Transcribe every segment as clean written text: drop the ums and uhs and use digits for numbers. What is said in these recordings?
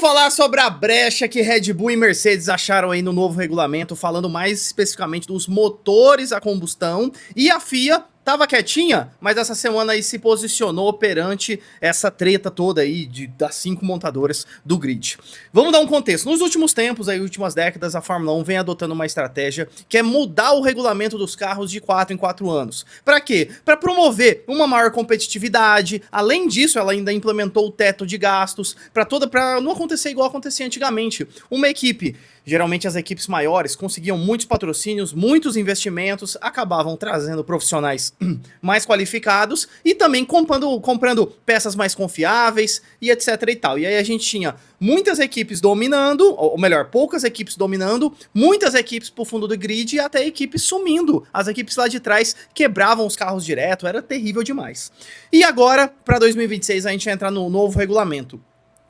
Vamos falar sobre a brecha que Red Bull e Mercedes acharam aí no novo regulamento, falando mais especificamente dos motores a combustão, e a FIA tava quietinha, mas essa semana aí se posicionou perante essa treta toda aí das 5 montadoras do grid. Vamos dar um contexto. Nos últimos tempos, aí, últimas décadas, a Fórmula 1 vem adotando uma estratégia que é mudar o regulamento dos carros de 4 em 4 anos. Para quê? Para promover uma maior competitividade. Além disso, ela ainda implementou o teto de gastos para não acontecer igual acontecia antigamente. Uma equipe, geralmente as equipes maiores, conseguiam muitos patrocínios, muitos investimentos, acabavam trazendo profissionais mais qualificados e também comprando peças mais confiáveis e etc e tal. E aí a gente tinha muitas equipes dominando, ou melhor, poucas equipes dominando, muitas equipes pro fundo do grid e até equipes sumindo. As equipes lá de trás quebravam os carros direto, era terrível demais. E agora, para 2026, a gente vai entrar no novo regulamento.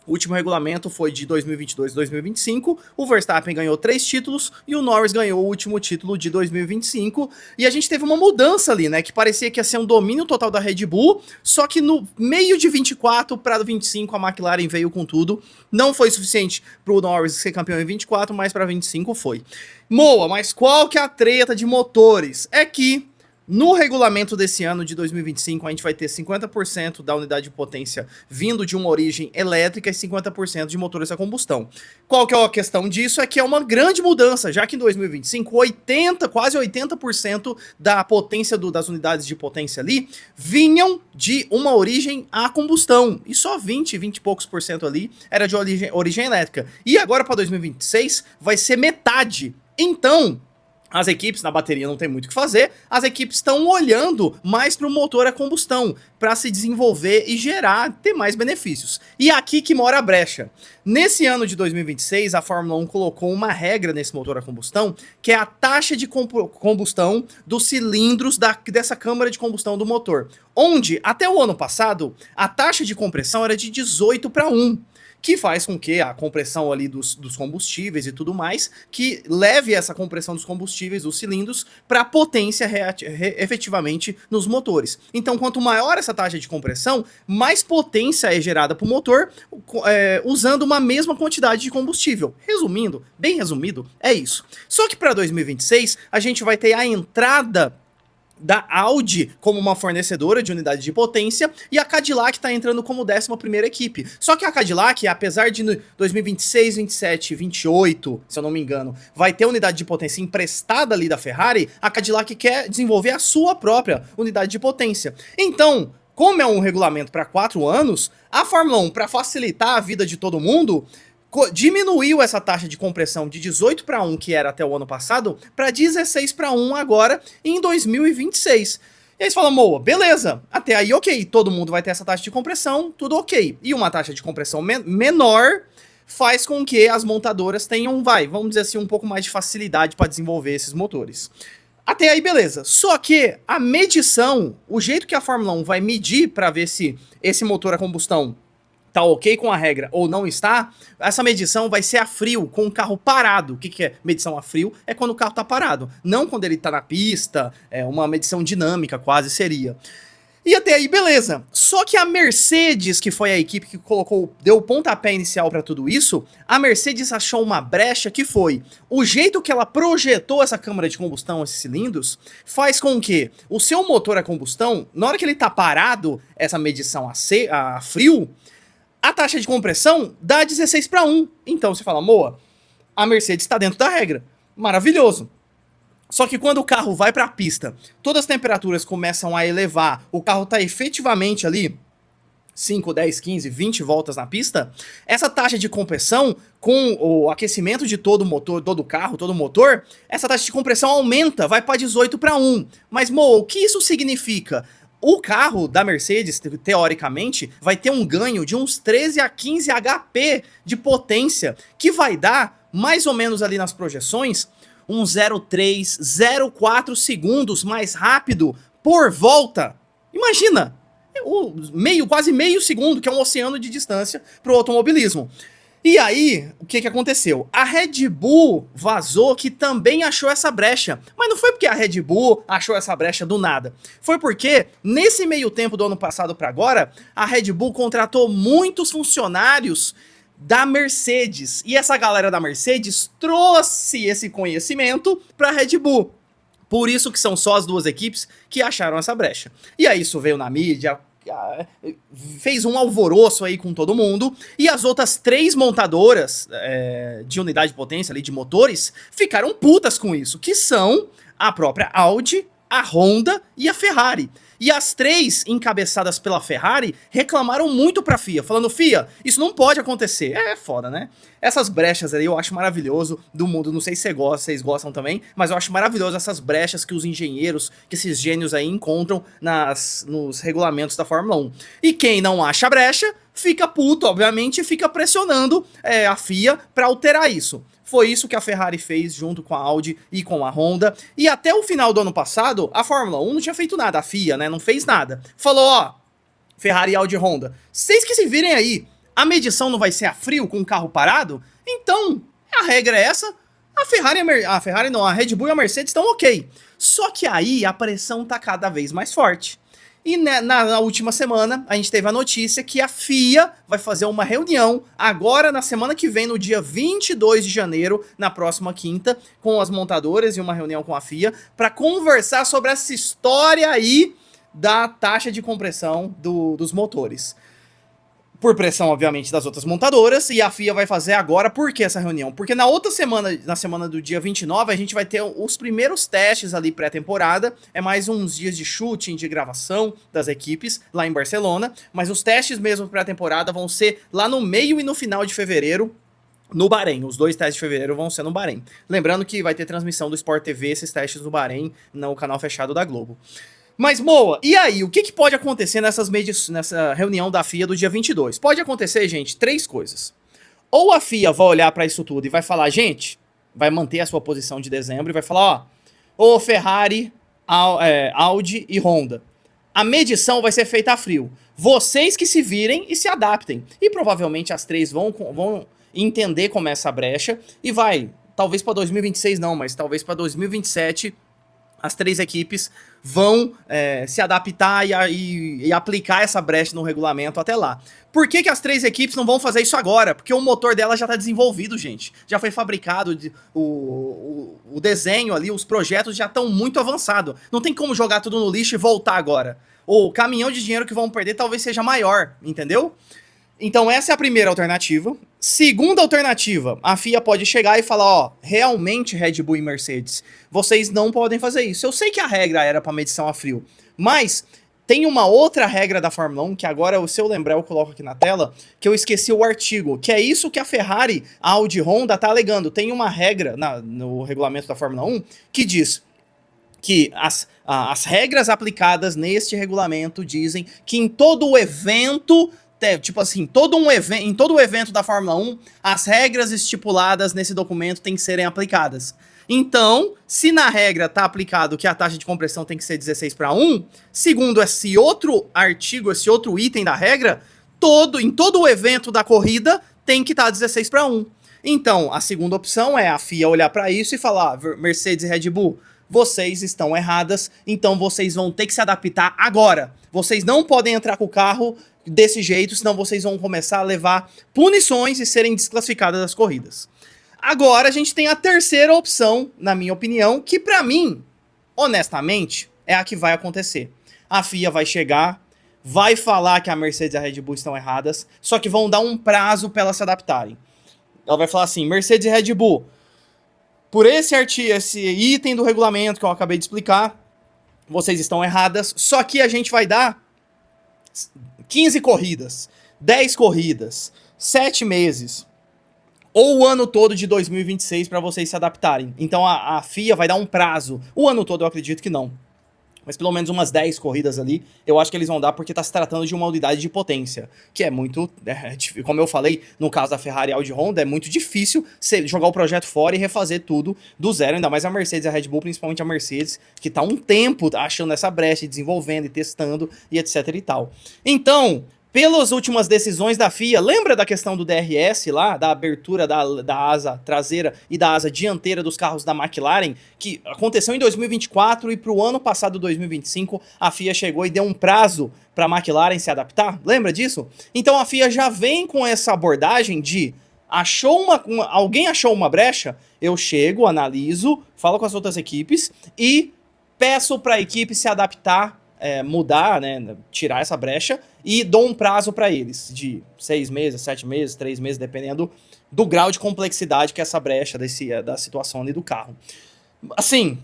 O último regulamento foi de 2022 e 2025, o Verstappen ganhou 3 títulos e o Norris ganhou o último título de 2025, e a gente teve uma mudança ali, né, que parecia que ia ser um domínio total da Red Bull, só que no meio de 24 para 25 a McLaren veio com tudo, não foi suficiente pro Norris ser campeão em 24, mas para 25 foi. Moa, mas qual que é a treta de motores? É que no regulamento desse ano de 2025, a gente vai ter 50% da unidade de potência vindo de uma origem elétrica e 50% de motores a combustão. Qual que é a questão disso? É que é uma grande mudança, já que em 2025, quase 80% da potência das unidades de potência ali vinham de uma origem a combustão. E só 20 e poucos por cento ali era de origem elétrica. E agora para 2026 vai ser metade. Então, as equipes, na bateria não tem muito o que fazer, as equipes estão olhando mais para o motor a combustão, para se desenvolver e ter mais benefícios. E é aqui que mora a brecha. Nesse ano de 2026, a Fórmula 1 colocou uma regra nesse motor a combustão, que é a taxa de combustão dos cilindros dessa câmara de combustão do motor. Onde, até o ano passado, a taxa de compressão era de 18 para 1. Que faz com que a compressão ali dos combustíveis e tudo mais, que leve essa compressão dos combustíveis, dos cilindros, para a potência efetivamente nos motores. Então, quanto maior essa taxa de compressão, mais potência é gerada para o motor, usando uma mesma quantidade de combustível. Resumindo, bem resumido, é isso. Só que para 2026, a gente vai ter a entrada da Audi como uma fornecedora de unidade de potência, e a Cadillac está entrando como 11ª equipe. Só que a Cadillac, apesar de 2026, 27, 28, se eu não me engano, vai ter unidade de potência emprestada ali da Ferrari, a Cadillac quer desenvolver a sua própria unidade de potência. Então, como é um regulamento para 4 anos, a Fórmula 1, para facilitar a vida de todo mundo, diminuiu essa taxa de compressão de 18 para 1, que era até o ano passado, para 16 para 1 agora, em 2026. E aí você fala, Moa, beleza, até aí ok, todo mundo vai ter essa taxa de compressão, tudo ok. E uma taxa de compressão menor faz com que as montadoras tenham, vamos dizer assim, um pouco mais de facilidade para desenvolver esses motores. Até aí beleza, só que a medição, o jeito que a Fórmula 1 vai medir para ver se esse motor a combustão tá ok com a regra ou não está, essa medição vai ser a frio, com o carro parado. O que é medição a frio? É quando o carro tá parado, não quando ele tá na pista, é uma medição dinâmica quase seria. E até aí beleza, só que a Mercedes, que foi a equipe que deu o pontapé inicial para tudo isso, a Mercedes achou uma brecha que foi o jeito que ela projetou essa câmara de combustão, esses cilindros, faz com que o seu motor a combustão, na hora que ele tá parado, essa medição a frio, a taxa de compressão dá 16 para 1. Então você fala, Moa, a Mercedes está dentro da regra. Maravilhoso. Só que quando o carro vai para a pista, todas as temperaturas começam a elevar, o carro está efetivamente ali 5, 10, 15, 20 voltas na pista, essa taxa de compressão, com o aquecimento de todo o motor, todo o carro, todo o motor, essa taxa de compressão aumenta, vai para 18 para 1. Mas, Moa, o que isso significa? O carro da Mercedes, teoricamente, vai ter um ganho de uns 13 a 15 HP de potência, que vai dar, mais ou menos ali nas projeções, um 0,3, 0,4 segundos mais rápido por volta. Imagina! Quase meio segundo, que é um oceano de distância para o automobilismo. E aí, o que aconteceu? A Red Bull vazou que também achou essa brecha. Mas não foi porque a Red Bull achou essa brecha do nada. Foi porque, nesse meio tempo do ano passado para agora, a Red Bull contratou muitos funcionários da Mercedes. E essa galera da Mercedes trouxe esse conhecimento para a Red Bull. Por isso que são só as duas equipes que acharam essa brecha. E aí isso veio na mídia, fez um alvoroço aí com todo mundo, e as outras 3 montadoras de unidade de potência ali, de motores, ficaram putas com isso, que são a própria Audi, a Honda e a Ferrari. E as 3, encabeçadas pela Ferrari, reclamaram muito pra FIA, falando: FIA, isso não pode acontecer. É foda, né? Essas brechas aí eu acho maravilhoso do mundo, não sei se vocês gostam também, mas eu acho maravilhoso essas brechas que os engenheiros, que esses gênios aí encontram nos regulamentos da Fórmula 1. E quem não acha brecha, fica puto, obviamente, e fica pressionando a FIA pra alterar isso. Foi isso que a Ferrari fez junto com a Audi e com a Honda. E até o final do ano passado, a Fórmula 1 não tinha feito nada. A FIA, né, não fez nada. Falou: ó, Ferrari, Audi e Honda, vocês que se virem aí, a medição não vai ser a frio com o carro parado? Então, a regra é essa. A Red Bull e a Mercedes estão ok. Só que aí a pressão tá cada vez mais forte. E na última semana, a gente teve a notícia que a FIA vai fazer uma reunião agora na semana que vem, no dia 22 de janeiro, na próxima quinta, com as montadoras e uma reunião com a FIA, para conversar sobre essa história aí da taxa de compressão dos motores. Por pressão, obviamente, das outras montadoras, e a FIA vai fazer agora. Por que essa reunião? Porque na outra semana, na semana do dia 29, a gente vai ter os primeiros testes ali pré-temporada, é mais uns dias de shooting, de gravação das equipes lá em Barcelona, mas os testes mesmo pré-temporada vão ser lá no meio e no final de fevereiro, no Bahrein. Os 2 testes de fevereiro vão ser no Bahrein. Lembrando que vai ter transmissão do Sport TV, esses testes no Bahrein, no canal fechado da Globo. Mas, Moa, e aí? O que pode acontecer nessa reunião da FIA do dia 22? Pode acontecer, gente, 3 coisas. Ou a FIA vai olhar pra isso tudo e vai falar: gente, vai manter a sua posição de dezembro e vai falar: ó, Ferrari, Audi e Honda, a medição vai ser feita a frio. Vocês que se virem e se adaptem. E provavelmente as 3 vão entender como é essa brecha e talvez pra 2026 não, mas talvez pra 2027... as 3 equipes vão se adaptar e aplicar essa brecha no regulamento até lá. Por que as 3 equipes não vão fazer isso agora? Porque o motor dela já está desenvolvido, gente. Já foi fabricado, o desenho ali, os projetos já estão muito avançados. Não tem como jogar tudo no lixo e voltar agora. O caminhão de dinheiro que vão perder talvez seja maior, entendeu? Então essa é a primeira alternativa. Segunda alternativa, a FIA pode chegar e falar: ó, realmente Red Bull e Mercedes, vocês não podem fazer isso. Eu sei que a regra era para medição a frio, mas tem uma outra regra da Fórmula 1, que agora, se eu lembrar, eu coloco aqui na tela, que eu esqueci o artigo, que é isso que a Ferrari, a Audi e Honda tá alegando. Tem uma regra no regulamento da Fórmula 1 que diz que as regras aplicadas neste regulamento dizem que em todo o evento... tipo assim, em todo o evento da Fórmula 1, as regras estipuladas nesse documento têm que serem aplicadas. Então, se na regra tá aplicado que a taxa de compressão tem que ser 16:1, segundo esse outro artigo, esse outro item da regra, em todo o evento da corrida tem que estar 16:1. Então, a segunda opção é a FIA olhar para isso e falar: Mercedes e Red Bull, vocês estão erradas, então vocês vão ter que se adaptar agora. Vocês não podem entrar com o carro desse jeito, senão vocês vão começar a levar punições e serem desclassificadas das corridas. Agora a gente tem a terceira opção, na minha opinião, que pra mim, honestamente, é a que vai acontecer. A FIA vai chegar, vai falar que a Mercedes e a Red Bull estão erradas, só que vão dar um prazo pra elas se adaptarem. Ela vai falar assim: Mercedes e Red Bull, por esse item do regulamento que eu acabei de explicar, vocês estão erradas, só que a gente vai dar 15 corridas, 10 corridas, 7 meses, ou o ano todo de 2026 para vocês se adaptarem. Então a FIA vai dar um prazo. O ano todo eu acredito que não, mas pelo menos umas 10 corridas ali, eu acho que eles vão dar, porque tá se tratando de uma unidade de potência, que é muito, como eu falei, no caso da Ferrari, Audi e Honda, é muito difícil você jogar o projeto fora e refazer tudo do zero, ainda mais a Mercedes e a Red Bull, principalmente a Mercedes, que tá um tempo achando essa brecha, desenvolvendo e testando, e etc e tal. Então, pelas últimas decisões da FIA, lembra da questão do DRS lá, da abertura da asa traseira e da asa dianteira dos carros da McLaren, que aconteceu em 2024 e para o ano passado, 2025, a FIA chegou e deu um prazo para a McLaren se adaptar? Lembra disso? Então a FIA já vem com essa abordagem de alguém achou uma brecha, eu chego, analiso, falo com as outras equipes e peço para a equipe se adaptar, mudar, né, tirar essa brecha e dou um prazo para eles de 6 meses, 7 meses, 3 meses, dependendo do grau de complexidade que é essa brecha da situação ali do carro. Assim,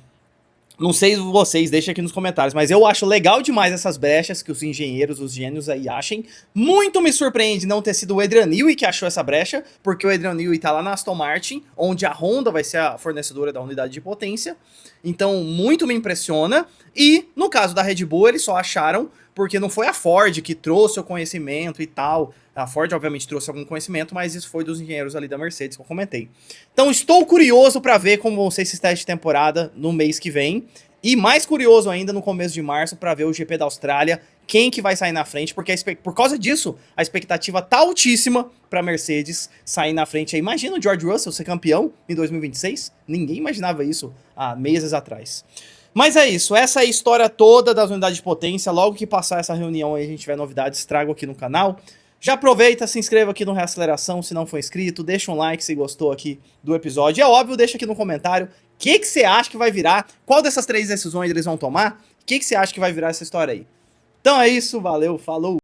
não sei vocês, deixem aqui nos comentários, mas eu acho legal demais essas brechas que os engenheiros, os gênios aí achem. Muito me surpreende não ter sido o Adrian Newey que achou essa brecha, porque o Adrian Newey tá lá na Aston Martin, onde a Honda vai ser a fornecedora da unidade de potência. Então, muito me impressiona. E, no caso da Red Bull, eles só acharam porque não foi a Ford que trouxe o conhecimento e tal. A Ford, obviamente, trouxe algum conhecimento, mas isso foi dos engenheiros ali da Mercedes que eu comentei. Então, estou curioso para ver como vão ser esses testes de temporada no mês que vem. E mais curioso ainda no começo de março para ver o GP da Austrália, quem que vai sair na frente, porque por causa disso, a expectativa tá altíssima para Mercedes sair na frente. Imagina o George Russell ser campeão em 2026? Ninguém imaginava isso há meses atrás. Mas é isso, essa é a história toda das unidades de potência. Logo que passar essa reunião e a gente tiver novidades, trago aqui no canal. Já aproveita, se inscreva aqui no Reaceleração se não for inscrito, deixa um like se gostou aqui do episódio. É óbvio, deixa aqui no comentário o que você acha que vai virar, qual dessas 3 decisões eles vão tomar, o que você acha que vai virar essa história aí. Então é isso, valeu, falou!